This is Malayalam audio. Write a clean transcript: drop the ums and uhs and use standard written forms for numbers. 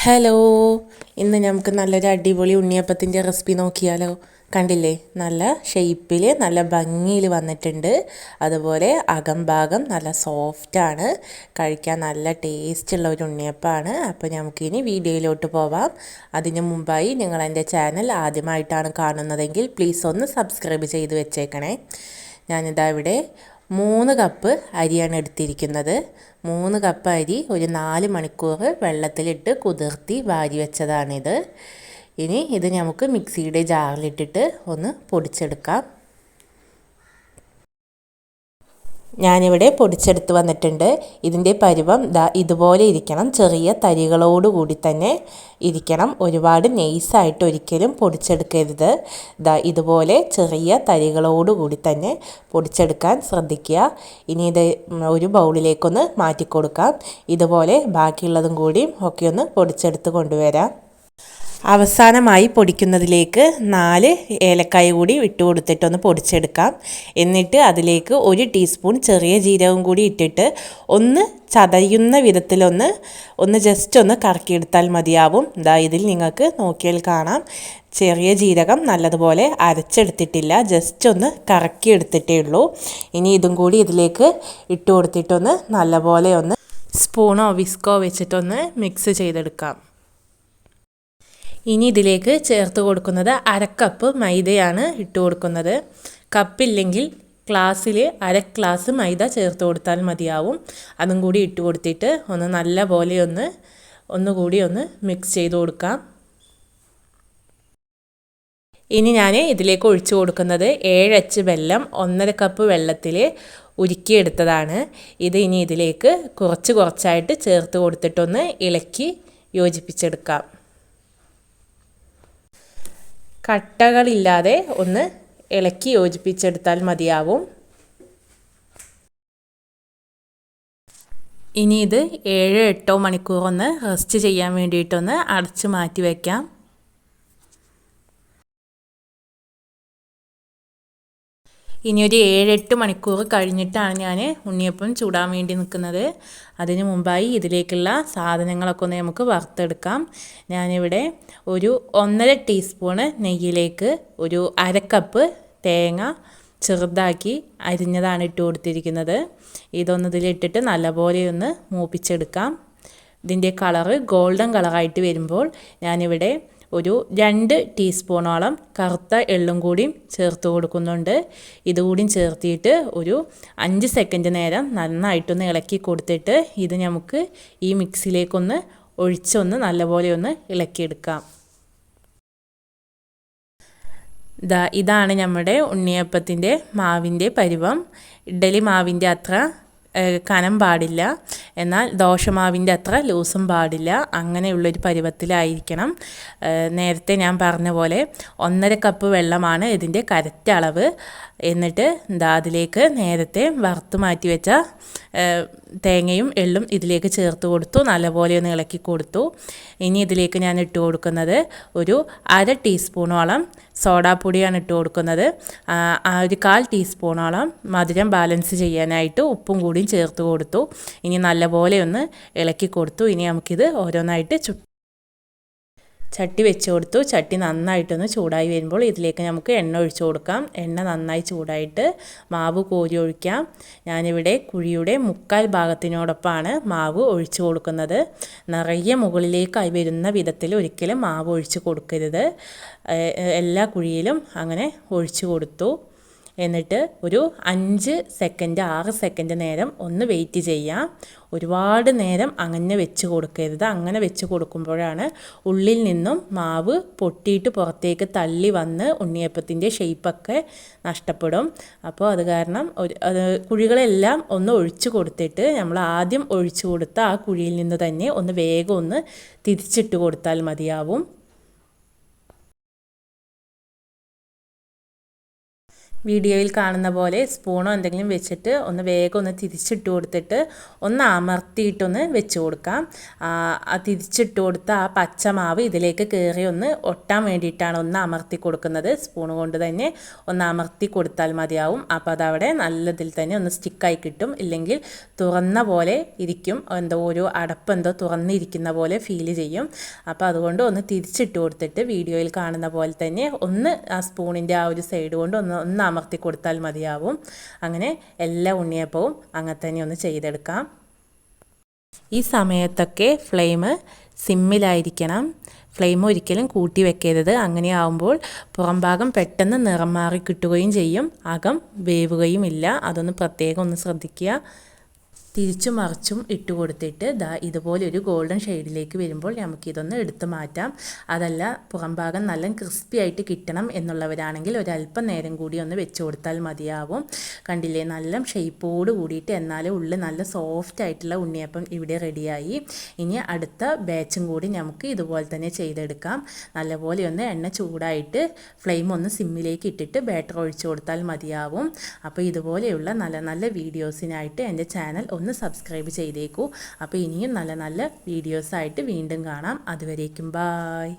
ഹലോ, ഇന്ന് നമുക്ക് നല്ലൊരു അടിപൊളി ഉണ്ണിയപ്പത്തിൻ്റെ റെസിപ്പി നോക്കിയാലോ. കണ്ടില്ലേ, നല്ല ഷേപ്പിൽ നല്ല ഭംഗിയിൽ വന്നിട്ടുണ്ട്. അതുപോലെ അകംഭാഗം നല്ല സോഫ്റ്റാണ്, കഴിക്കാൻ നല്ല ടേസ്റ്റുള്ള ഒരു ഉണ്ണിയപ്പമാണ്. അപ്പോൾ നമുക്കിനി വീഡിയോയിലോട്ട് പോവാം. അതിനു മുമ്പായി നിങ്ങൾ എൻ്റെ ചാനൽ ആദ്യമായിട്ടാണ് കാണുന്നതെങ്കിൽ പ്ലീസ് ഒന്ന് സബ്സ്ക്രൈബ് ചെയ്ത് വെച്ചേക്കണേ. ഞാനിതാ ഇവിടെ 3 കപ്പ് അരിയാണ് എടുത്തിരിക്കുന്നത്. 3 കപ്പ് അരി ഒരു 4 മണിക്കൂർ വെള്ളത്തിലിട്ട് കുതിർത്തി വാരി വെച്ചതാണിത്. ഇനി ഇത് നമുക്ക് മിക്സിയുടെ ജാറിലിട്ടിട്ട് ഒന്ന് പൊടിച്ചെടുക്കാം. ഞാനിവിടെ പൊടിച്ചെടുത്ത് വന്നിട്ടുണ്ട്. ഇതിൻ്റെ പരുവം ഇതുപോലെ ഇരിക്കണം, ചെറിയ തരികളോട് കൂടി തന്നെ ഇരിക്കണം. ഒരുപാട് നെയ്സായിട്ട് ഒരിക്കലും പൊടിച്ചെടുക്കരുത്. ഇതുപോലെ ചെറിയ തരികളോട് കൂടി തന്നെ പൊടിച്ചെടുക്കാൻ ശ്രദ്ധിക്കുക. ഇനി ഇത് ഒരു ബൗളിലേക്കൊന്ന് മാറ്റി കൊടുക്കാം. ഇതുപോലെ ബാക്കിയുള്ളതും കൂടി ഒക്കെ ഒന്ന് പൊടിച്ചെടുത്ത് കൊണ്ടുവരാം. അവസാനമായി പൊടിക്കുന്നതിലേക്ക് 4 ഏലക്കായ കൂടി ഇട്ട് കൊടുത്തിട്ടൊന്ന് പൊടിച്ചെടുക്കാം. എന്നിട്ട് അതിലേക്ക് 1 ടീസ്പൂൺ ചെറിയ ജീരകം കൂടി ഇട്ടിട്ട് ഒന്ന് ചതയുന്ന വിധത്തിലൊന്ന് ജസ്റ്റ് ഒന്ന് കറക്കിയെടുത്താൽ മതിയാവും. ഇതിൽ നിങ്ങൾക്ക് നോക്കിയാൽ കാണാം, ചെറിയ ജീരകം നല്ലതുപോലെ അരച്ചെടുത്തിട്ടില്ല, ജസ്റ്റ് ഒന്ന് കറക്കിയെടുത്തിട്ടേ ഉള്ളൂ. ഇനി ഇതും കൂടി ഇതിലേക്ക് ഇട്ട് കൊടുത്തിട്ടൊന്ന് നല്ലപോലെ ഒന്ന് സ്പൂണോ വിസ്കോ വെച്ചിട്ടൊന്ന് മിക്സ് ചെയ്തെടുക്കാം. ഇനി ഇതിലേക്ക് ചേർത്ത് കൊടുക്കുന്നത് 1/2 കപ്പ് മൈദയാണ് ഇട്ട് കൊടുക്കുന്നത്. കപ്പില്ലെങ്കിൽ ഗ്ലാസ്സിൽ 1/2 ഗ്ലാസ് മൈദ ചേർത്ത് കൊടുത്താൽ മതിയാവും. അതും കൂടി ഇട്ട് കൊടുത്തിട്ട് ഒന്ന് നല്ല പോലെ ഒന്നുകൂടി ഒന്ന് മിക്സ് ചെയ്ത് കൊടുക്കാം. ഇനി ഞാൻ ഇതിലേക്ക് ഒഴിച്ചു കൊടുക്കുന്നത് 7 അച്ച് വെല്ലം 1/2 കപ്പ് വെള്ളത്തിൽ ഉരുക്കിയെടുത്തതാണ്. ഇത് ഇനി ഇതിലേക്ക് കുറച്ചായിട്ട് ചേർത്ത് കൊടുത്തിട്ടൊന്ന് ഇളക്കി യോജിപ്പിച്ചെടുക്കാം. കട്ടകളില്ലാതെ ഒന്ന് ഇളക്കി യോജിപ്പിച്ചെടുത്താൽ മതിയാവും. ഇനി ഇത് 7-8 മണിക്കൂർ ഒന്ന് റെസ്റ്റ് ചെയ്യാൻ വേണ്ടിയിട്ടൊന്ന് അടച്ച് മാറ്റി വയ്ക്കാം. ഇനി ഒരു 7-8 മണിക്കൂർ കഴിഞ്ഞിട്ടാണ് ഞാൻ ഉണ്ണിയപ്പം ചൂടാൻ വേണ്ടി നിൽക്കുന്നത്. അതിന് മുമ്പായി ഇതിലേക്കുള്ള സാധനങ്ങളൊക്കെ ഒന്ന് നമുക്ക് വറുത്തെടുക്കാം. ഞാനിവിടെ ഒരു 1.5 ടീസ്പൂണ് നെയ്യിലേക്ക് ഒരു 1/2 കപ്പ് തേങ്ങ ചെറുതാക്കി അരിഞ്ഞതാണ് ഇട്ട് കൊടുത്തിരിക്കുന്നത്. ഇതൊന്ന് ഇതിലിട്ടിട്ട് നല്ലപോലെ ഒന്ന് മൂപ്പിച്ചെടുക്കാം. ഇതിൻ്റെ കളറ് ഗോൾഡൻ കളറായിട്ട് വരുമ്പോൾ ഞാനിവിടെ ഒരു 2 ടീസ്പൂണോളം കറുത്ത എള്ളും കൂടിയും ചേർത്ത് കൊടുക്കുന്നുണ്ട്. ഇതുകൂടിയും ചേർത്തിട്ട് ഒരു 5 സെക്കൻഡ് നേരം നന്നായിട്ടൊന്ന് ഇളക്കി കൊടുത്തിട്ട് ഇത് നമുക്ക് ഈ മിക്സിയിലേക്കൊന്ന് ഒഴിച്ചൊന്ന് നല്ലപോലെ ഒന്ന് ഇളക്കിയെടുക്കാം. ഇതാണ് നമ്മുടെ ഉണ്ണിയപ്പത്തിൻ്റെ മാവിൻ്റെ പരുവം. ഇഡ്ഡലി മാവിൻ്റെ അത്ര കനം പാടില്ല, എന്നാൽ ദോശമാവിൻ്റെ അത്ര ലൂസും പാടില്ല. അങ്ങനെയുള്ളൊരു പരുവത്തിലായിരിക്കണം. നേരത്തെ ഞാൻ പറഞ്ഞ പോലെ 1.5 കപ്പ് വെള്ളമാണ് ഇതിൻ്റെ കറക്റ്റ് അളവ്. എന്നിട്ട് അതിലേക്ക് നേരത്തെ വറുത്ത് മാറ്റി വെച്ച തേങ്ങയും എള്ളും ഇതിലേക്ക് ചേർത്ത് കൊടുത്തു, നല്ലപോലെ ഒന്ന് ഇളക്കി കൊടുത്തു. ഇനി ഇതിലേക്ക് ഞാൻ ഇട്ട് കൊടുക്കുന്നത് ഒരു 1/2 ടീസ്പൂണോളം സോഡാപ്പൊടിയാണ് ഇട്ട് കൊടുക്കുന്നത്. ഒരു 1/4 ടീസ്പൂണോളം മധുരം ബാലൻസ് ചെയ്യാനായിട്ട് ഉപ്പും കൂടിയും ചേർത്ത് കൊടുത്തു. ഇനി നല്ലപോലെ ഒന്ന് ഇളക്കി കൊടുത്തു. ഇനി നമുക്കിത് ഓരോന്നായിട്ട് ചട്ടി വെച്ച് കൊടുത്തു. ചട്ടി നന്നായിട്ടൊന്ന് ചൂടായി വരുമ്പോൾ ഇതിലേക്ക് നമുക്ക് എണ്ണ ഒഴിച്ചു കൊടുക്കാം. എണ്ണ നന്നായി ചൂടായിട്ട് മാവ് കോരി ഒഴിക്കാം. ഞാനിവിടെ കുഴിയുടെ 1/4 ഭാഗത്തിനോടൊപ്പമാണ് മാവ് ഒഴിച്ചു കൊടുക്കുന്നത്. നിറയെ മുകളിലേക്കായി വരുന്ന വിധത്തിൽ ഒരിക്കലും മാവ് ഒഴിച്ച് കൊടുക്കരുത്. എല്ലാ കുഴിയിലും അങ്ങനെ ഒഴിച്ചു കൊടുത്തു. എന്നിട്ട് ഒരു 5 സെക്കൻഡ് 6 സെക്കൻഡ് നേരം ഒന്ന് വെയിറ്റ് ചെയ്യാം. ഒരുപാട് നേരം അങ്ങനെ വെച്ച് കൊടുക്കരുത്. അങ്ങനെ വെച്ച് കൊടുക്കുമ്പോഴാണ് ഉള്ളിൽ നിന്നും മാവ് പൊട്ടിയിട്ട് പുറത്തേക്ക് തള്ളി വന്ന് ഉണ്ണിയപ്പത്തിൻ്റെ ഷേപ്പൊക്കെ നഷ്ടപ്പെടും. അപ്പോൾ അത് കാരണം കുഴികളെല്ലാം ഒന്ന് ഒഴിച്ചു കൊടുത്തിട്ട് നമ്മൾ ആദ്യം ഒഴിച്ചു കൊടുത്ത ആ കുഴിയിൽ നിന്ന് തന്നെ ഒന്ന് വേഗം ഒന്ന് തിരിച്ചിട്ട് കൊടുത്താൽ മതിയാവും. വീഡിയോയിൽ കാണുന്ന പോലെ സ്പൂണോ എന്തെങ്കിലും വെച്ചിട്ട് ഒന്ന് വേഗം ഒന്ന് തിരിച്ചിട്ട് കൊടുത്തിട്ട് ഒന്ന് അമർത്തിയിട്ടൊന്ന് വെച്ച് കൊടുക്കാം. തിരിച്ചിട്ട് കൊടുത്ത ആ പച്ചമാവ് ഇതിലേക്ക് കയറി ഒന്ന് ഒട്ടാൻ വേണ്ടിയിട്ടാണ് ഒന്ന് അമർത്തി കൊടുക്കുന്നത്. സ്പൂൺ കൊണ്ട് തന്നെ ഒന്ന് അമർത്തി കൊടുത്താൽ മതിയാവും. അപ്പോൾ അതവിടെ നല്ലതിൽ തന്നെ ഒന്ന് സ്റ്റിക്കായി കിട്ടും. ഇല്ലെങ്കിൽ തുറന്ന പോലെ ഇരിക്കും, എന്തോ ഒരു അടപ്പെന്തോ തുറന്നിരിക്കുന്ന പോലെ ഫീൽ ചെയ്യും. അപ്പോൾ അതുകൊണ്ട് ഒന്ന് തിരിച്ചിട്ട് കൊടുത്തിട്ട് വീഡിയോയിൽ കാണുന്ന പോലെ തന്നെ ഒന്ന് ആ സ്പൂണിൻ്റെ ആ ഒരു സൈഡ് കൊണ്ട് ഒന്ന് അമർത്തി കൊടുത്താൽ മതിയാവും. അങ്ങനെ എല്ലാ ഉണ്ണിയപ്പവും അങ്ങനെ തന്നെ ഒന്ന് ചെയ്തെടുക്കാം. ഈ സമയത്തൊക്കെ ഫ്ലെയിം സിമ്മിലായിരിക്കണം. ഫ്ലെയിം ഒരിക്കലും കൂട്ടി വെക്കരുത്. അങ്ങനെ ആവുമ്പോൾ പുറം ഭാഗം പെട്ടെന്ന് നിറം മാറി കിട്ടുകയും ചെയ്യും, അകം വേവുകയും ഇല്ല. അതൊന്ന് പ്രത്യേകം ഒന്ന് ശ്രദ്ധിക്കുക. തിരിച്ചും മറിച്ചും ഇട്ട് കൊടുത്തിട്ട് ഇതുപോലെ ഒരു ഗോൾഡൻ ഷെയ്ഡിലേക്ക് വരുമ്പോൾ നമുക്കിതൊന്ന് എടുത്ത് മാറ്റാം. അതല്ല പുറം ഭാഗം നല്ല ക്രിസ്പി ആയിട്ട് കിട്ടണം എന്നുള്ളവരാണെങ്കിൽ ഒരല്പം നേരം കൂടി ഒന്ന് വെച്ച് കൊടുത്താൽ മതിയാവും. കണ്ടില്ലേ, നല്ല ഷേപ്പോട് കൂടിയിട്ട് എന്നാലും ഉള്ളിൽ നല്ല സോഫ്റ്റ് ആയിട്ടുള്ള ഉണ്ണിയപ്പം ഇവിടെ റെഡിയായി. ഇനി അടുത്ത ബാച്ചും കൂടി നമുക്ക് ഇതുപോലെ തന്നെ ചെയ്തെടുക്കാം. നല്ലപോലെ ഒന്ന് എണ്ണ ചൂടായിട്ട് ഫ്ലെയിം ഒന്ന് സിമ്മിലേക്ക് ഇട്ടിട്ട് ബാറ്റർ ഒഴിച്ച് കൊടുത്താൽ മതിയാവും. അപ്പോൾ ഇതുപോലെയുള്ള നല്ല നല്ല വീഡിയോസിനായിട്ട് എൻ്റെ ചാനൽ ഒന്ന് സബ്സ്ക്രൈബ് ചെയ്തേക്കൂ. അപ്പോൾ ഇനിയും നല്ല നല്ല വീഡിയോസായിട്ട് വീണ്ടും കാണാം. അതുവരേക്കും ബായ്.